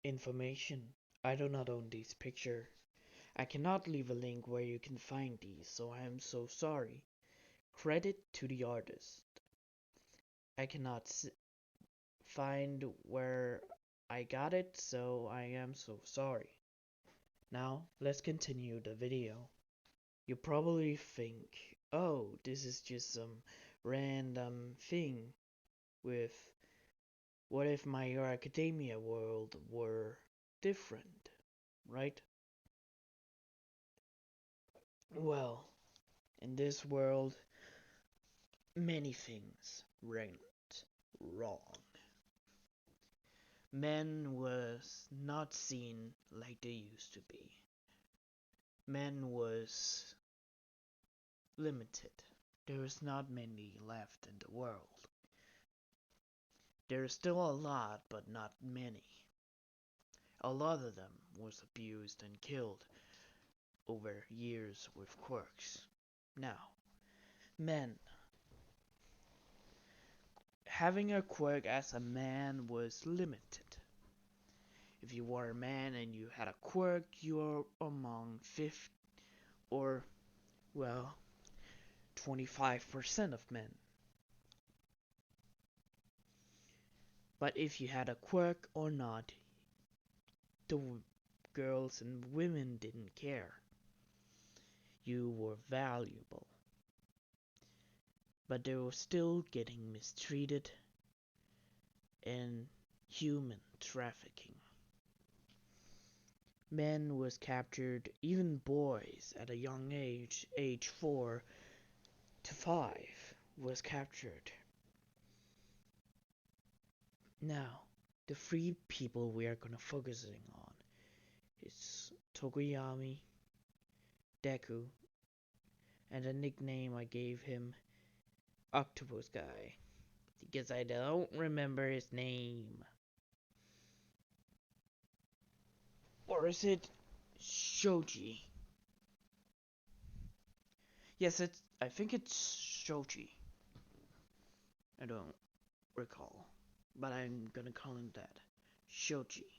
Information. I do not own this picture. I cannot leave a link where you can find these, so I am so sorry. Credit to the artist. I cannot find where I got it, so I am so sorry. Now, let's continue the video. You probably think, oh, this is just some random thing with what if My Hero Academia world were different, right? Well, in this world, many things went wrong. Men was not seen like they used to be. Men was limited. There is not many left in the world. There is still a lot, but not many. A lot of them was abused and killed over years with quirks. Now, men. Having a quirk as a man was limited. If you were a man and you had a quirk, you were among 50 or, well, 25% of men. But if you had a quirk or not, the girls and women didn't care. You were valuable. But they were still getting mistreated and human trafficking. Men was captured, even boys at a young age 4 to 5 was captured. Now, the three people we are gonna focusing on is Tokoyami, Deku, and the nickname I gave him, Octopus Guy, because I don't remember his name. Or is it Shoji? Yes, I think it's Shoji. I don't recall, but I'm gonna call him that. Shoji.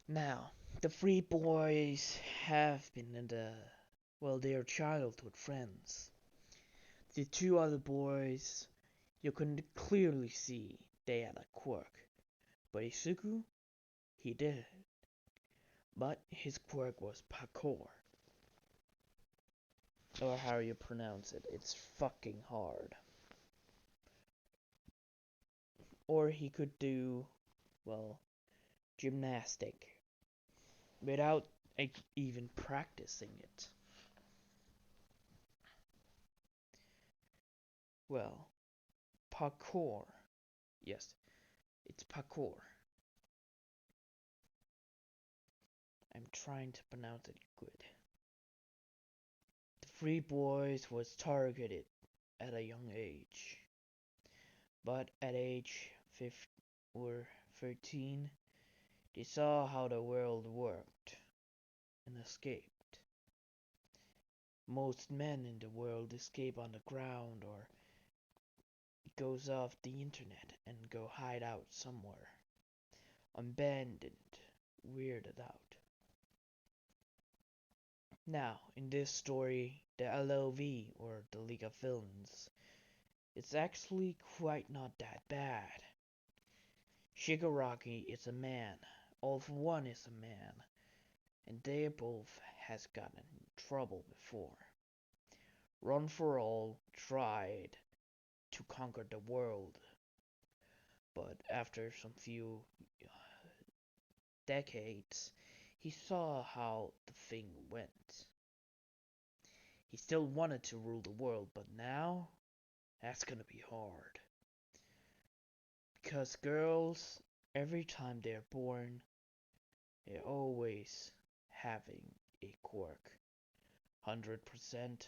Now, the three boys have been in their childhood friends. The two other boys, you can clearly see they had a quirk. But Isuku, he did. But his quirk was parkour. Or how you pronounce it. It's fucking hard. Or he could do, well, gymnastic without even practicing it. Well, parkour. Yes, it's parkour. I'm trying to pronounce it good. The three boys was targeted at a young age. But at age 15 or 13, they saw how the world worked and escaped. Most men in the world escape on the ground or goes off the internet and go hide out somewhere. Abandoned, weirded out. Now, in this story, the LOV, or the League of Villains, it's actually quite not that bad. Shigaraki is a man, All For One is a man, and they both has gotten in trouble before. Run for All tried to conquer the world, but after some few decades, he saw how the thing went. He still wanted to rule the world, but now that's gonna be hard. Because girls, every time they're born, they're always having a quirk. 100%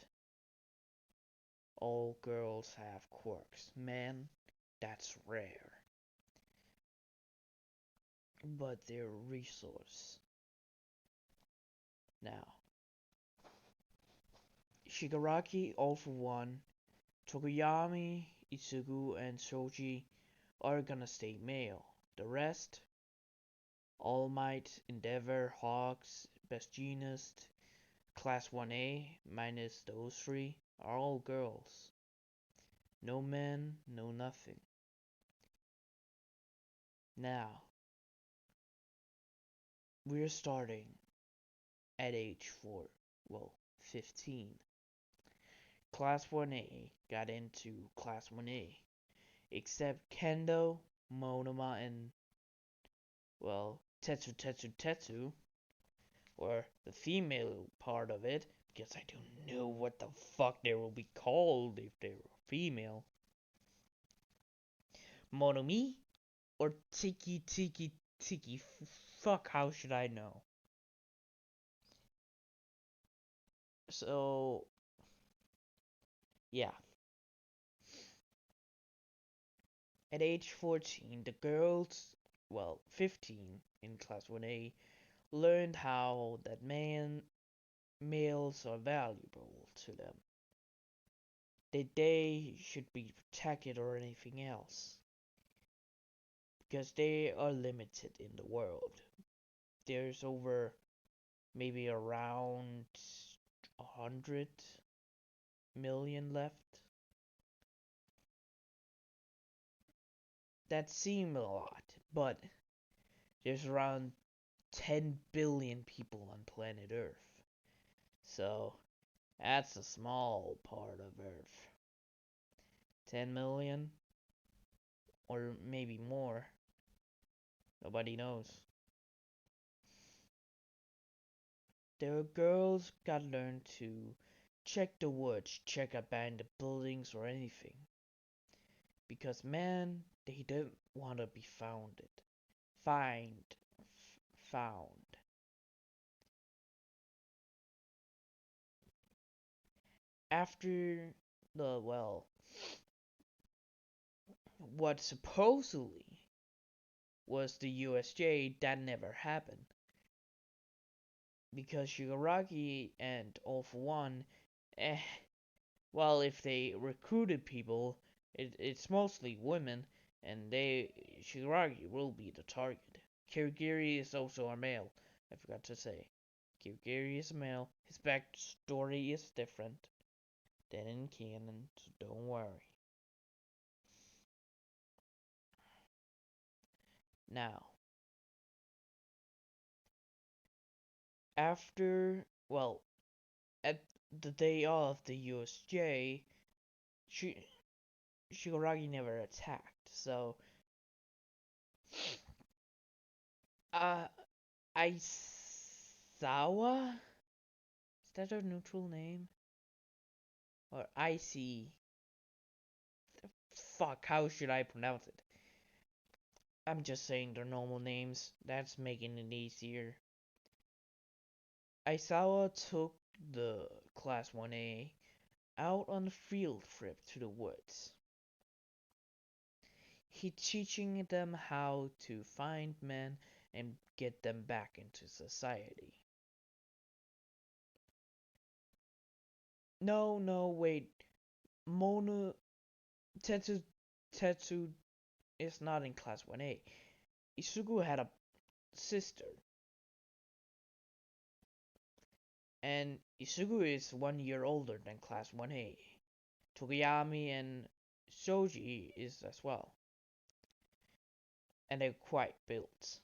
all girls have quirks. Men, that's rare. But they're a resource. Now, Shigaraki, All For One, Tokoyami, Isugu, and Shoji are gonna stay male. The rest All Might, Endeavor, Hawks, Best Jeanist, Class 1A, minus those three, are all girls. No men, no nothing. Now, we're starting at age 4, well, 15. Class 1A got into Class 1A, except Kendo, Monoma, and, well, Tetsu, or the female part of it, because I don't know what the fuck they will be called if they were female. Monomi or Tiki. Fuck, how should I know? So, yeah. At age 14, the girls, well, 15 in Class 1A, learned how that males are valuable to them. That they should be protected or anything else. Because they are limited in the world. There's over maybe around 100 million left. That seems a lot, but there's around 10 billion people on planet Earth. So, that's a small part of Earth. 10 million? Or maybe more. Nobody knows. The girls gotta learn to check the woods, check abandoned buildings or anything. Because man, they don't wanna be founded. Found. After the, well, what supposedly was the USJ, that never happened. Because Shigaraki and All For One, well, if they recruited people, it's mostly women, and Shigaraki will be the target. Kirigiri is also a male, I forgot to say. Kirigiri is a male, his backstory is different than in canon, so don't worry. Now, after, well, at the day of the USJ, Shigaraki never attacked, so uh Aizawa? Is that a neutral name? Or Icy? Fuck, how should I pronounce it? I'm just saying their normal names. That's making it easier. Aizawa took the Class 1A out on a field trip to the woods. He teaching them how to find men and get them back into society. No, wait. Mona Tetsu is not in Class 1A. Isugu had a sister. And Isugu is 1 year older than Class 1A. Togayami and Shoji is as well. And they're quite built.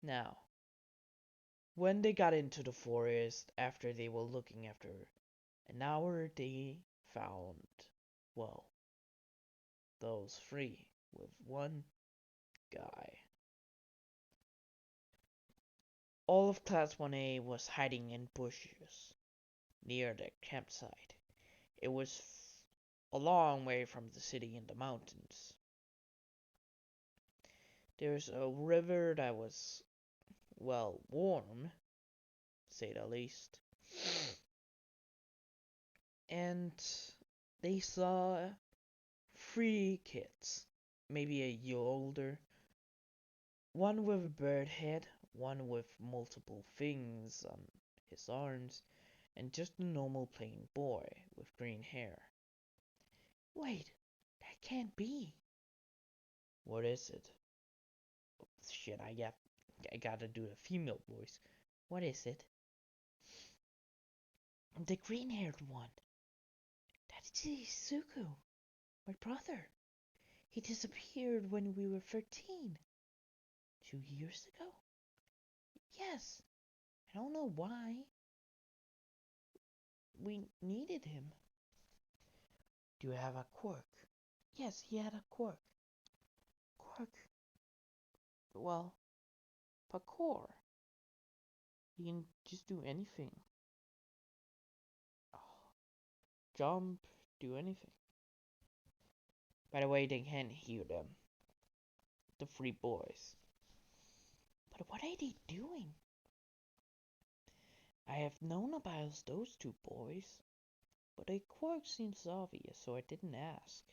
Now, when they got into the forest after they were looking after an hour, they found, well, those three with one guy. All of Class 1A was hiding in bushes near the campsite. It was a long way from the city in the mountains. There's a river that was, well, warm, to say the least. And they saw three kids, maybe a year older. One with a bird head, one with multiple things on his arms, and just a normal plain boy with green hair. Wait, that can't be. What is it? Shit, I gotta do the female voice. What is it? The green-haired one. That's Izuku, my brother. He disappeared when we were 13. 2 years ago? Yes. I don't know why. We needed him. Do you have a quirk? Yes, he had a quirk. Quirk? Well, parkour. He can just do anything. Oh, jump, do anything. By the way, they can't hear them. The three boys. But what are they doing? I have known about those two boys, but a quirk seems obvious, so I didn't ask.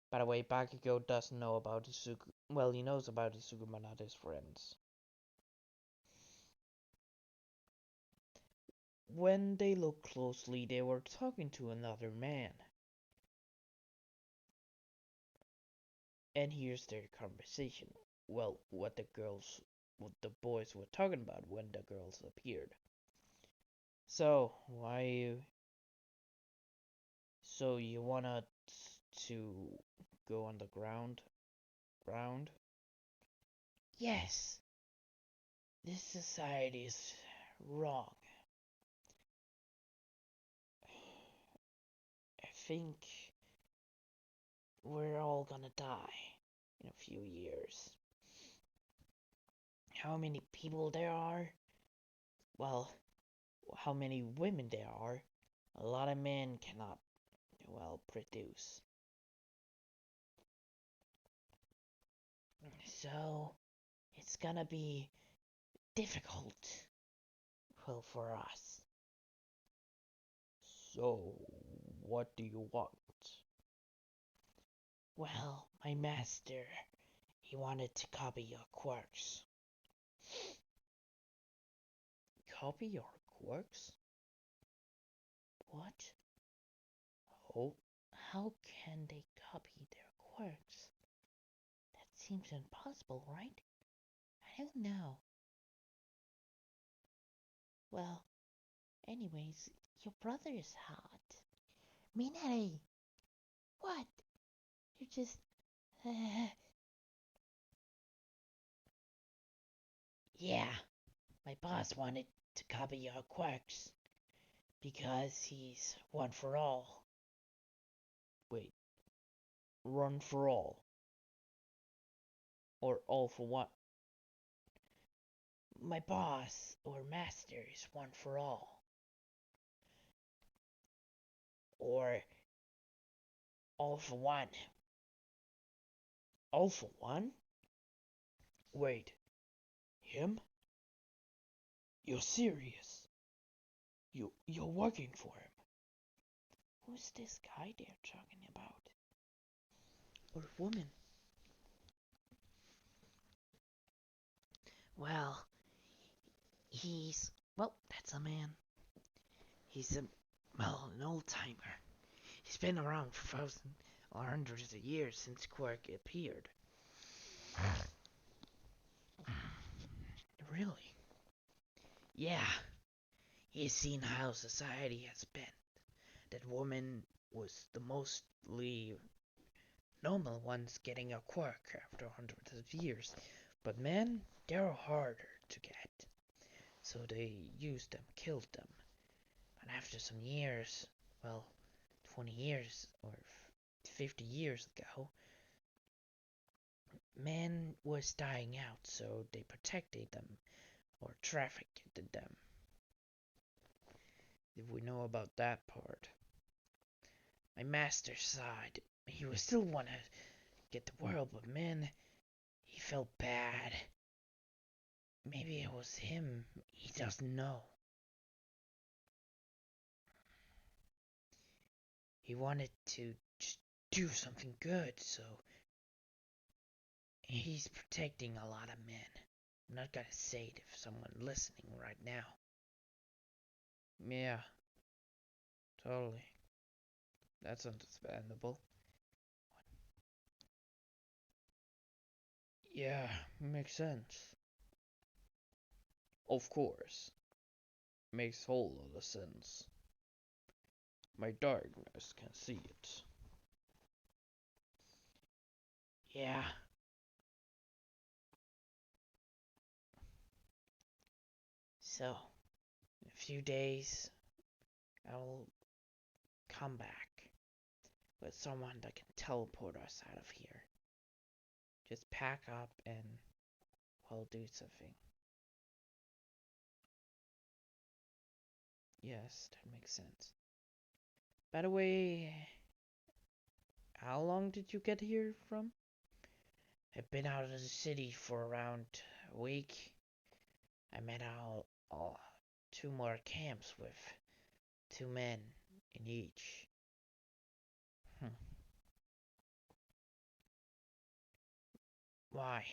By the way, Bakugo doesn't know about Izuku. Well, he knows about Izuku, but not his friends. When they looked closely, they were talking to another man. And here's their conversation. Well, what the boys were talking about when the girls appeared. So, why you... So you wanted to go on the ground? Yes, this society is wrong. I think we're all gonna die in a few years. How many people there are? Well, how many women there are? A lot of men cannot, well, produce. So, it's gonna be difficult, well, for us. So, what do you want? Well, my master, he wanted to copy your quirks. Copy your quirks? What? Oh, how can they copy their quirks? That seems impossible, right? I don't know. Well, anyways, your brother is hot. Minare! What? You're just... Yeah, my boss wanted to copy your quirks because he's one for all. Wait, run for all? Or all for one? My boss or master is one for all. Or all for one. All for one? Wait, him? You're serious? You're working for him? Who's this guy they're talking about? Or woman? Well, that's a man. He's an old timer. He's been around for thousands or hundreds of years since Quark appeared. Really? Yeah, he's seen how society has been. That woman was the mostly normal ones getting a quirk after hundreds of years, but men, they're harder to get. So they used them, killed them. And after some years, well, 20 years or 50 years ago, men was dying out, so they protected them or trafficked them. If we know about that part. My master sighed. He would still want to get the world, but man, he felt bad. Maybe it was him. He doesn't know. He wanted to just do something good, so he's protecting a lot of men. I'm not gonna say it if someone listening right now. Yeah, totally. That's understandable. Yeah, makes sense. Of course, makes whole lot of sense. My darkness can see it. Yeah. So, in a few days, I'll come back with someone that can teleport us out of here. Just pack up and we'll do something. Yes, that makes sense. By the way, how long did you get here from? I've been out of the city for around a week. I met out two more camps with two men in each. Hmm. Why?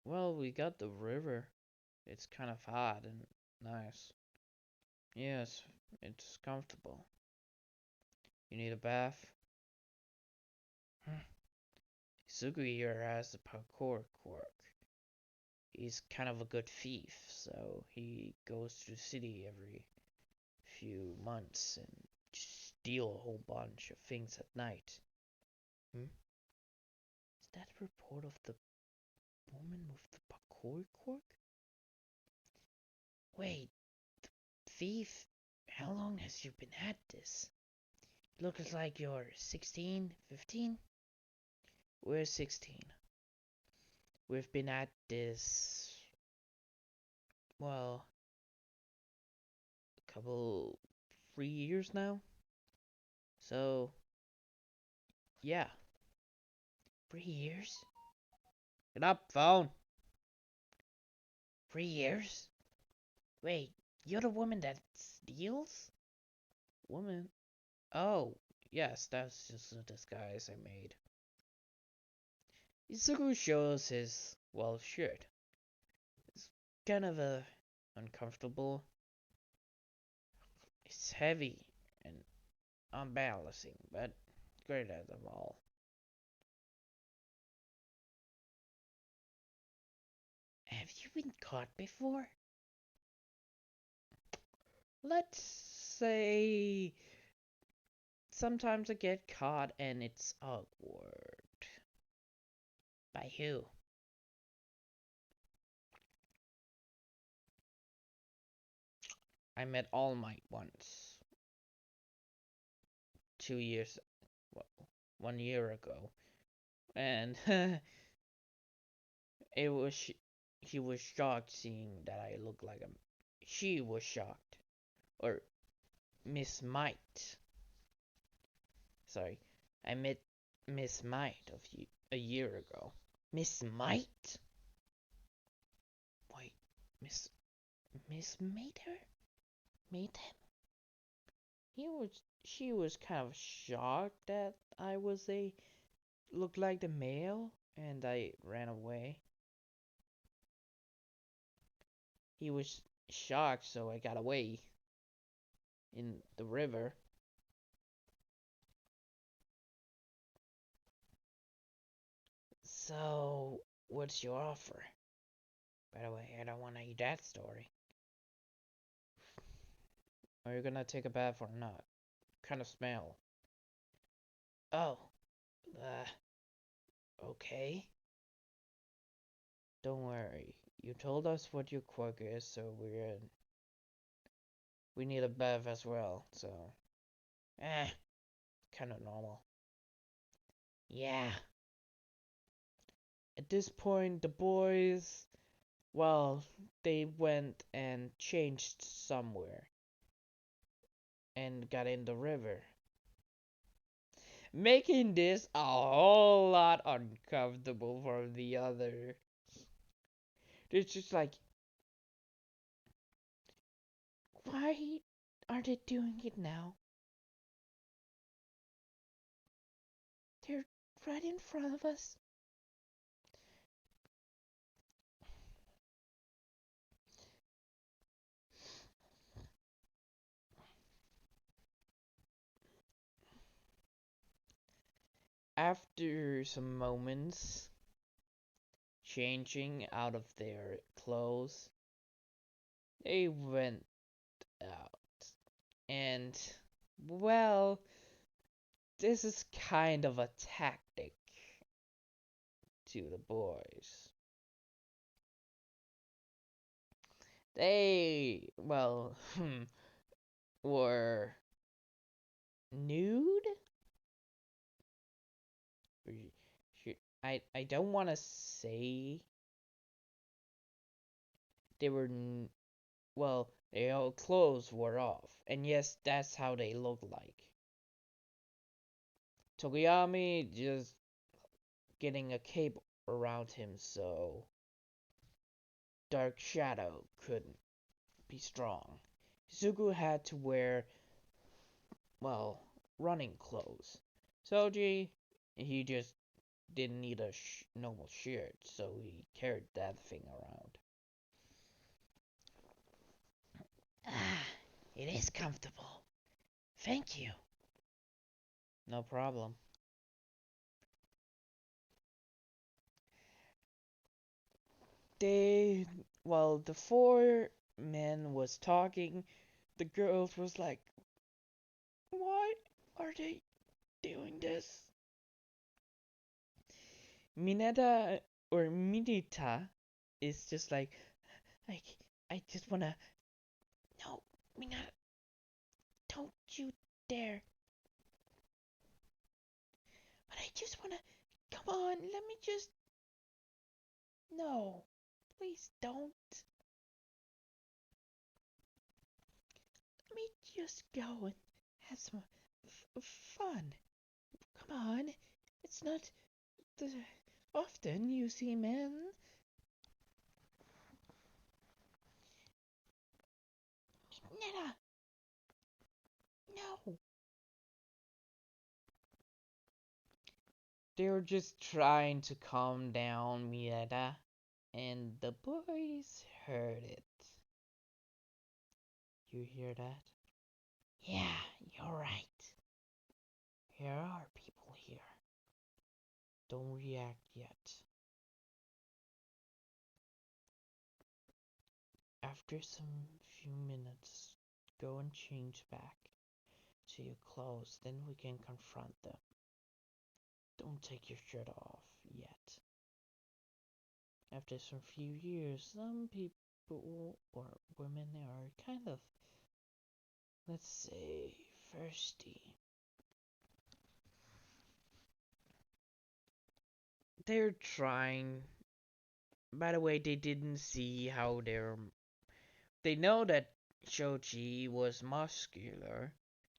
Well, we got the river. It's kind of hot and nice. Yes, it's comfortable. You need a bath? Hmm. Sugu here has a parkour quirk. He's kind of a good thief, so he goes to the city every few months and steal a whole bunch of things at night. Hmm? Is that the report of the woman with the parkour quirk? Wait, thief, how long has you been at this? Looks like you're 16, 15? We're 16. We've been at this, well, a couple, 3 years now. So, yeah. 3 years? Get up, phone! 3 years? Wait, you're the woman that steals? Woman? Oh, yes, that's just a disguise I made. Izuku shows his, well, shirt. It's kind of uncomfortable. It's heavy and unbalancing, but great at them all. Have you been caught before? Let's say sometimes I get caught and it's awkward. By who? I met All Might once. 2 years, well, 1 year ago. And it was, he was shocked seeing that I looked like a, she was shocked. Or Miss Might. Sorry, I met Miss Might a year ago. Miss Might? Wait, Miss Mater? Made him? She was kind of shocked that I was looked like the male, and I ran away. He was shocked, so I got away in the river. So, what's your offer? By the way, I don't want to hear that story. Are you gonna take a bath or not? Kind of smell. Oh, uh, okay. Don't worry. You told us what your quirk is, so we need a bath as well, so kind of normal. Yeah. At this point, the boys, well, they went and changed somewhere and got in the river, making this a whole lot uncomfortable for the others. It's just like, why are they doing it now? They're right in front of us. After some moments, changing out of their clothes, they went out. And, well, this is kind of a tactic to the boys. They, well, were nude? I don't want to say they were, well, their clothes were off. And yes, that's how they look like. Tokoyami just getting a cape around him so Dark Shadow couldn't be strong. Izuku had to wear, well, running clothes. Soji, he just didn't need a normal shirt, so he carried that thing around. Ah, it is comfortable. Thank you. No problem. They, while the four men was talking, the girls was like, why are they doing this? Mineta or Minita is just like, I just wanna, no, Mineta, don't you dare. But I just wanna, come on, let me just, no, please don't. Let me just go and have some fun. Come on, it's not often you see men. Netta, no. They were just trying to calm down Mineta, and the boys heard it. You hear that? Yeah, you're right. There are people here. Don't react yet. After some few minutes, go and change back to your clothes, then we can confront them. Don't take your shirt off yet. After some few years, some people or women are kind of, let's say, thirsty. They're trying. By the way, they didn't see how they're. They know that Shoji was muscular.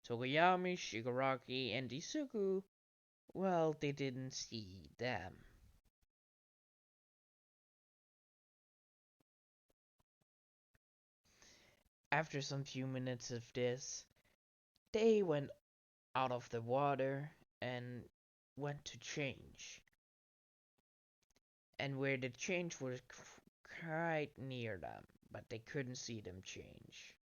Tokoyami, Shigaraki, and Izuku, well, they didn't see them. After some few minutes of this, they went out of the water and went to change. And where the change was quite near them, but they couldn't see them change.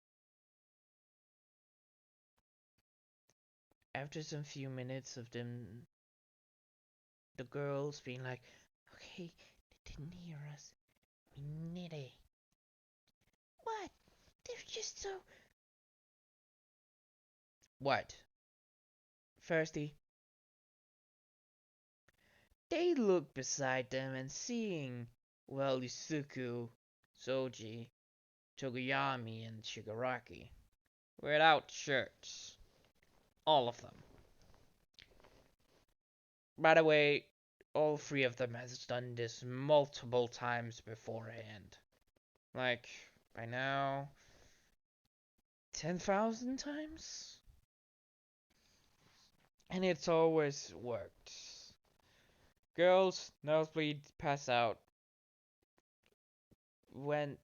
After some few minutes of them, the girls being like, okay, they didn't hear us. We need it. What? They're just so. What? Thirsty? They looked beside them and seeing, well, Izuku, Soji, Tokoyami, and Shigaraki, without shirts. All of them. By the way, all three of them has done this multiple times beforehand. Like, by now, 10,000 times? And it's always worked. Girls, nosebleed, pass out, went,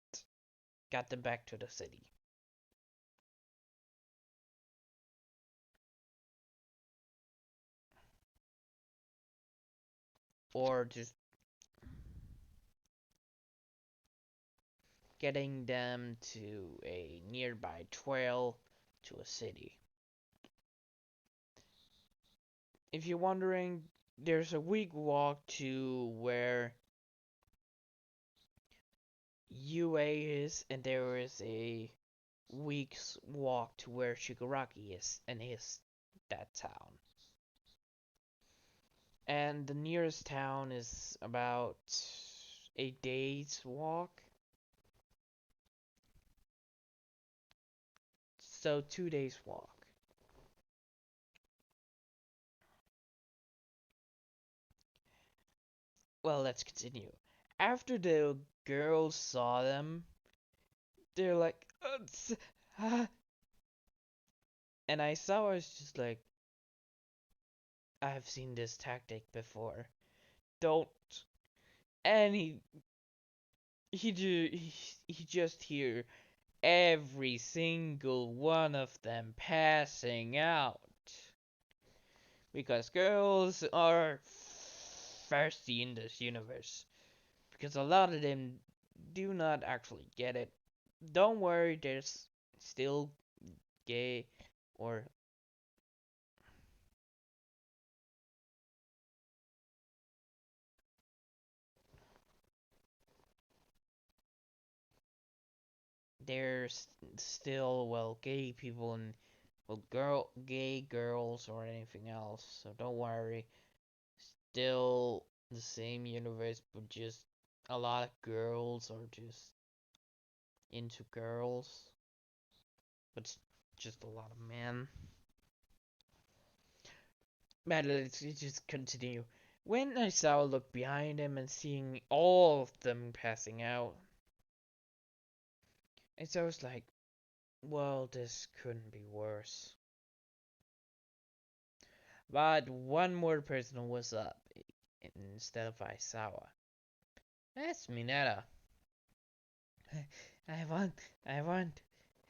got them back to the city. Or just getting them to a nearby trail to a city. If you're wondering, there's a weak walk to where UA is, and there is a week's walk to where Shigaraki is, and is that town. And the nearest town is about a day's walk. So 2 days walk. Well, let's continue. After the girls saw them, they're like, and I saw I was just like, I've seen this tactic before. Don't. And he just hear every single one of them passing out because girls are thirsty in this universe. Because a lot of them do not actually get it. Don't worry, there's still gay or there's still, well, gay people and, well, gay girls or anything else. So don't worry. Still the same universe, but just a lot of girls are just into girls. But it's just a lot of men. But let's just continue. When Aizawa looked behind him and seeing all of them passing out, Aizawa was like, well, this couldn't be worse. But one more person was up instead of Aizawa. That's Mineta. I want,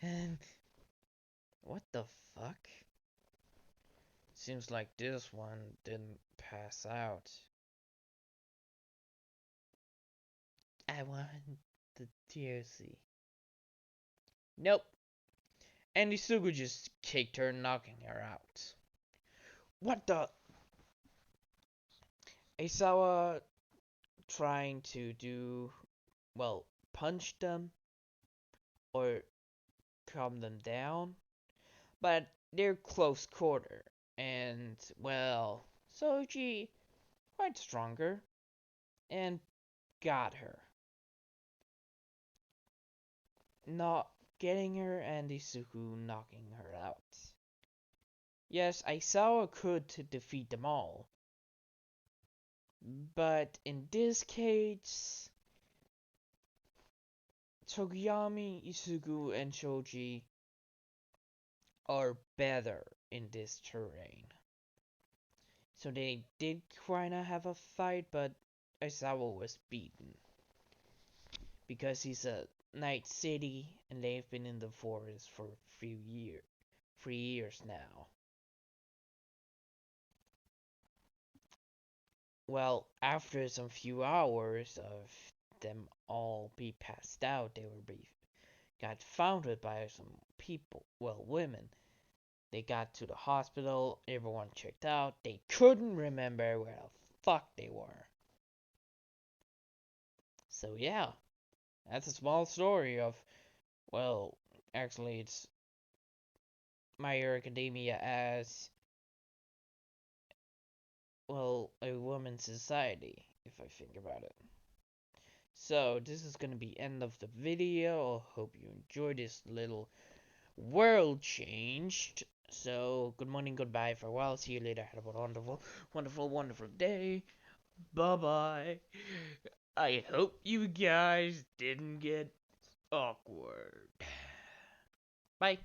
and what the fuck? Seems like this one didn't pass out. I want the DLC. Nope. And Isugu just kicked her, knocking her out. What the? Aizawa trying to do, well, punch them or calm them down, but they're close quarter, and, well, Soji quite stronger and got her. Not getting her and Isuku knocking her out. Yes, Aizawa could defeat them all, but in this case, Toguyami, Isugu, and Shoji are better in this terrain. So they did kinda have a fight, but Aizawa was beaten. Because he's a Night City and they've been in the forest for a few years. 3 years now. Well, after some few hours of them all be passed out, they were got founded by some people, well, women. They got to the hospital, everyone checked out, they couldn't remember where the fuck they were. So yeah, that's a small story of, well, actually it's My Hero Academia as, well, a woman's society, if I think about it. So this is gonna be end of the video. I hope you enjoyed this little world changed. So good morning, goodbye, farewell, see you later. Have a wonderful, wonderful, wonderful day. Bye bye. I hope you guys didn't get awkward. Bye.